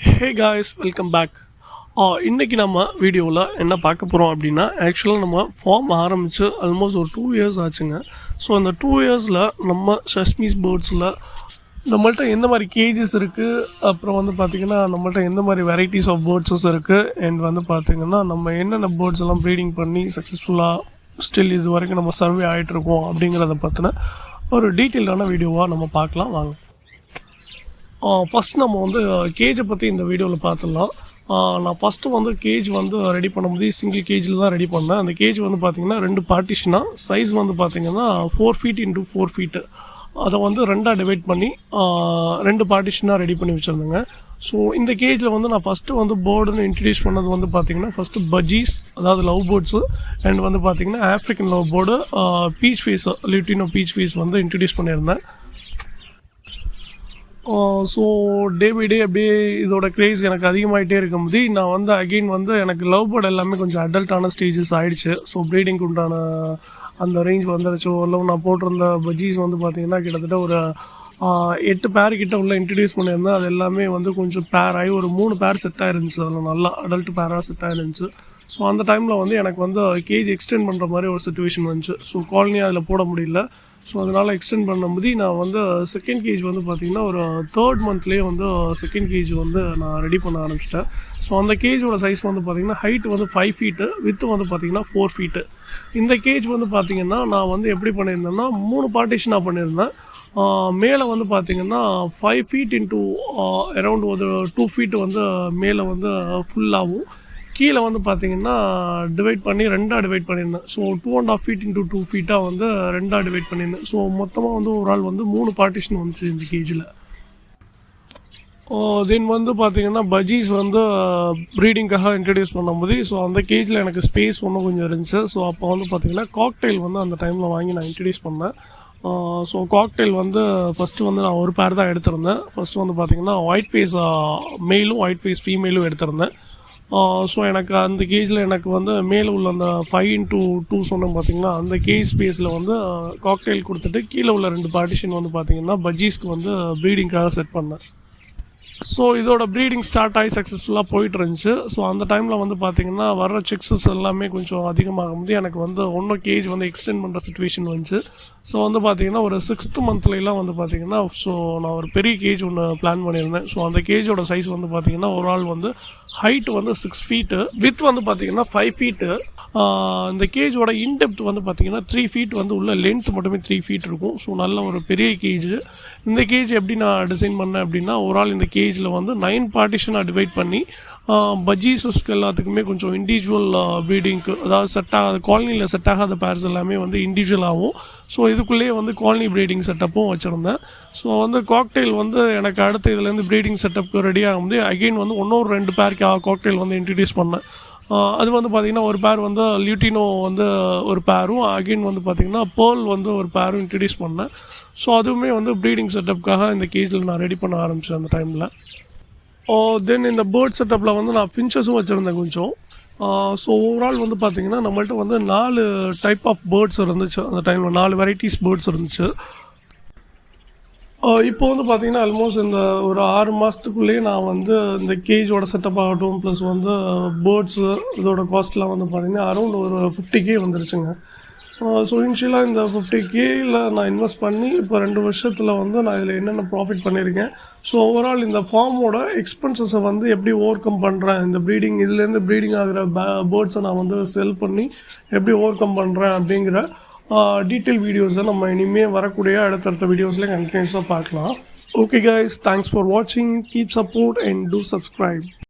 Hey guys, welcome back. இன்றைக்கி நம்ம வீடியோவில் என்ன பார்க்க போகிறோம் அப்படின்னா, ஆக்சுவலாக நம்ம ஃபார்ம் ஆரம்பித்து ஆல்மோஸ்ட் ஒரு 2 இயர்ஸ் ஆச்சுங்க. ஸோ அந்த 2 இயர்ஸில் நம்ம செஸ்மீஸ் பேர்ட்ஸில் நம்மள்ட்ட எந்த மாதிரி கேஜஸ் இருக்குது, அப்புறம் வந்து பார்த்திங்கன்னா நம்மள்ட்ட எந்த மாதிரி வெரைட்டிஸ் ஆஃப் பேர்ட்ஸஸ் இருக்குது, அண்ட் வந்து பார்த்திங்கன்னா நம்ம என்னென்ன பேர்ட்ஸ் எல்லாம் ப்ரீடிங் பண்ணி சக்ஸஸ்ஃபுல்லாக ஸ்டில் இது வரைக்கும் நம்ம சர்வே ஆகிட்ருக்கோம் அப்படிங்கிறத பற்றின ஒரு டீட்டெயில்டான வீடியோவாக நம்ம பார்க்கலாம் வாங்க. ஃபஸ்ட் நம்ம வந்து கேஜை பற்றி இந்த வீடியோவில் பார்த்துடலாம். நான் ஃபஸ்ட்டு வந்து கேஜ் வந்து ரெடி பண்ணும்போது சிங்கிள் கேஜில் தான் ரெடி பண்ணேன். அந்த கேஜ் வந்து பார்த்திங்கன்னா 2 பார்ட்டிஷனாக சைஸ் வந்து பார்த்திங்கன்னா 4 feet into 4 feet அதை வந்து 2ஆக டிவைட் பண்ணி 2 பார்ட்டிஷனாக ரெடி பண்ணி வச்சுருந்தேங்க. ஸோ இந்த கேஜில் வந்து நான் ஃபஸ்ட்டு வந்து பேர்டுன்னு இன்ட்ரடியூஸ் பண்ணது வந்து பார்த்திங்கன்னா ஃபஸ்ட்டு பஜ்ஜீஸ், அதாவது லவ் பேர்ட்ஸு, அண்ட் வந்து பார்த்திங்கன்னா African love bird peach face, Lutino peach face வந்து இன்ட்ரடியூஸ் பண்ணியிருந்தேன். ஸோ டே பை டே அப்படியே இதோட க்ரேஸ் எனக்கு அதிகமாகிட்டே இருக்கும்போது நான் வந்து அகெயின் வந்து எனக்கு லவ் பேர்ட் எல்லாமே கொஞ்சம் அடல்ட்டான ஸ்டேஜஸ் ஆகிடுச்சு. ஸோ ப்ரீடிங்க்கு உண்டான அந்த ரேஞ்ச் வந்துருச்சு. ஓரளவு நான் போட்டிருந்த பஜ்ஜீஸ் வந்து பார்த்திங்கன்னா கிட்டத்தட்ட ஒரு 8 பேர் கிட்ட உள்ள இன்ட்ரடியூஸ் பண்ணியிருந்தேன். அது எல்லாமே வந்து கொஞ்சம் பேர் ஆகி ஒரு 3 பேர் செட் ஆகிருந்துச்சு. அதில் நல்லா அடல்ட் பேராக செட் ஆகிருந்துச்சு. ஸோ அந்த டைமில் வந்து எனக்கு வந்து கேஜ் எக்ஸ்டெண்ட் பண்ணுற மாதிரி ஒரு சுச்சுவேஷன் வந்துச்சு. ஸோ காலனி அதில் போட முடியல. ஸோ அதனால் எக்ஸ்டெண்ட் பண்ணும்போது நான் வந்து செகண்ட் கேஜ் வந்து பார்த்திங்கன்னா ஒரு 3rd monthலேயே வந்து செகண்ட் கேஜ் வந்து நான் ரெடி பண்ண ஆரம்பிச்சிட்டேன். ஸோ அந்த கேஜோட சைஸ் வந்து பார்த்திங்கன்னா ஹைட் வந்து 5 feet, வித்து வந்து பார்த்திங்கன்னா 4 feet. இந்த கேஜ் வந்து பார்த்திங்கன்னா நான் வந்து எப்படி பண்ணியிருந்தேன்னா 3 பார்ட்டிஷனாக பண்ணியிருந்தேன். மேலே வந்து பார்த்திங்கன்னா 5 feet into அரவுண்ட் ஒரு 2 feet வந்து மேலே வந்து ஃபுல்லாகவும், கீழே வந்து பார்த்திங்கன்னா டிவைட் பண்ணி 2ஆக டிவைட் பண்ணியிருந்தேன். ஸோ 2.5 feet into 2 feet வந்து 2ஆக டிவைட் பண்ணியிருந்தேன். ஸோ மொத்தமாக வந்து ஒரு ஆள் வந்து 3 பார்ட்டிஷன் வந்துச்சு இந்த கேஜில். தென் வந்து பார்த்திங்கன்னா பஜ்ஜீஸ் வந்து ப்ரீடிங்காக இன்ட்ரடியூஸ் பண்ணும்போது ஸோ அந்த கேஜில் எனக்கு ஸ்பேஸ் ஒன்றும் கொஞ்சம் இருந்துச்சு. ஸோ அப்போ வந்து பார்த்திங்கன்னா காக்டெயில் வந்து அந்த டைமில் வாங்கி நான் இன்ட்ரடியூஸ் பண்ணேன். ஸோ காக்டெயில் வந்து ஃபஸ்ட்டு வந்து நான் ஒரு பேர் தான் எடுத்திருந்தேன். ஃபஸ்ட்டு வந்து பார்த்திங்கன்னா ஒயிட் ஃபேஸ் மேலும் ஒயிட் ஃபேஸ் ஃபீமேலும் எடுத்திருந்தேன். ஸோ எனக்கு அந்த கேஜில் எனக்கு வந்து மேலே உள்ள அந்த 5 into 2 சொன்னேன் பார்த்திங்கன்னா, அந்த கேஜ் ஸ்பேஸில் வந்து காக்டெயில் கொடுத்துட்டு கீழே உள்ள 2 பார்ட்டிஷன் வந்து பார்த்திங்கன்னா பஜ்ஜீஸ்க்கு வந்து ப்ரீடிங்காக செட் பண்ணேன். ஸோ இதோட ப்ரீடிங் ஸ்டார்ட் ஆகி சக்ஸஸ்ஃபுல்லாக போயிட்டு இருந்துச்சு. ஸோ அந்த டைமில் வந்து பார்த்திங்கன்னா வர்ற சிக்ஸஸ் எல்லாமே கொஞ்சம் அதிகமாகும்போது எனக்கு வந்து ஒன்றும் கேஜ் வந்து எக்ஸ்டெண்ட் பண்ணுற சுச்சுவேஷன் வந்துச்சு. ஸோ வந்து பார்த்திங்கன்னா ஒரு 6th monthலாம் வந்து பார்த்திங்கன்னா ஸோ நான் ஒரு பெரிய கேஜ் ஒன்று பிளான் பண்ணியிருந்தேன். ஸோ அந்த கேஜோட சைஸ் வந்து பார்த்திங்கன்னா ஒரு ஆள் வந்து ஹைட் வந்து 6 feet, வித் வந்து பார்த்திங்கன்னா 5 feet. இந்த கேஜோட இன்டெப்த் வந்து பார்த்திங்கன்னா 3 feet வந்து உள்ள லென்த் மட்டுமே 3 feet இருக்கும். ஸோ நல்ல ஒரு பெரிய கேஜ். இந்த கேஜ் எப்படி நான் டிசைன் பண்ணேன் அப்படின்னா, ஒரு ஆள் இந்த கேஜில் வந்து 9 பார்ட்டிஷனாக டிவைட் பண்ணி பஜ்ஜீஸஸ்க்கு எல்லாத்துக்குமே கொஞ்சம் இண்டிவிஜுவல் ப்ரீடிங்க்கு, அதாவது செட் ஆகாத காலனியில் செட் ஆகாத பேர்ஸ் எல்லாமே வந்து இண்டிவிஜுவலாகவும், ஸோ இதுக்குள்ளேயே வந்து காலனி ப்ரீடிங் செட்டப்பும் வச்சுருந்தேன். ஸோ வந்து காக்டெயில் வந்து எனக்கு அடுத்து இதுலேருந்து ப்ரீடிங் செட்டப்புக்கு ரெடி ஆகும்போது அகெயின் வந்து இன்னொரு 2 பேருக்கு காக்டெயில் வந்து இன்ட்ரடியூஸ் பண்ணேன். அது வந்து பார்த்திங்கன்னா ஒரு பேர் வந்து லியூட்டினோ வந்து ஒரு பேரும், அகெயின் வந்து பார்த்திங்கன்னா பேர்ல் வந்து ஒரு பேரும் இன்ட்ரடியூஸ் பண்ணேன். ஸோ அதுவுமே வந்து ப்ரீடிங் செட்டப்புக்காக இந்த கேஜில் நான் ரெடி பண்ண ஆரம்பித்தேன் அந்த டைமில். தென் இந்த பேர்ட் செட்டப்பில் வந்து நான் ஃபின்ச்சஸும் வச்சுருந்தேன் கொஞ்சம். ஸோ ஓவரால் வந்து பார்த்திங்கன்னா நம்மள்ட்ட வந்து 4 டைப் ஆஃப் பேர்ட்ஸ் இருந்துச்சு அந்த டைமில், 4 வெரைட்டிஸ் பேர்ட்ஸ் இருந்துச்சு. இப்போ வந்து பார்த்திங்கன்னா ஆல்மோஸ்ட் இந்த ஒரு 6 மாதத்துக்குள்ளேயே நான் வந்து இந்த கேஜோட செட்டப் ஆகட்டும், ப்ளஸ் வந்து பேர்ட்ஸு இதோட காஸ்ட்லாம் வந்து பார்த்திங்கன்னா அரௌண்ட் ஒரு 50K வந்துருச்சுங்க. ஸோ இனிஷியலாக இந்த 50Kயில் நான் இன்வெஸ்ட் பண்ணி இப்போ 2 வருஷத்தில் வந்து நான் இதில் என்னென்ன ப்ராஃபிட் பண்ணியிருக்கேன். ஸோ ஓவரால் இந்த ஃபார்மோட எக்ஸ்பென்சஸை வந்து எப்படி ஓவர் கம் பண்ணுறேன், இந்த ப்ரீடிங் இதுலேருந்து ப்ரீடிங் ஆகிற பேர்ட்ஸை நான் வந்து செல் பண்ணி எப்படி ஓவர் கம் பண்ணுறேன் அப்படிங்கிற டீட்டெயில் வீடியோஸை நம்ம இனிமேல் வரக்கூடிய அடுத்தடுத்த வீடியோஸில் கண்டினியூஸாக பார்க்கலாம். ஓகே கைஸ், தேங்க்ஸ் ஃபார் வாட்சிங், keep support and two subscribe.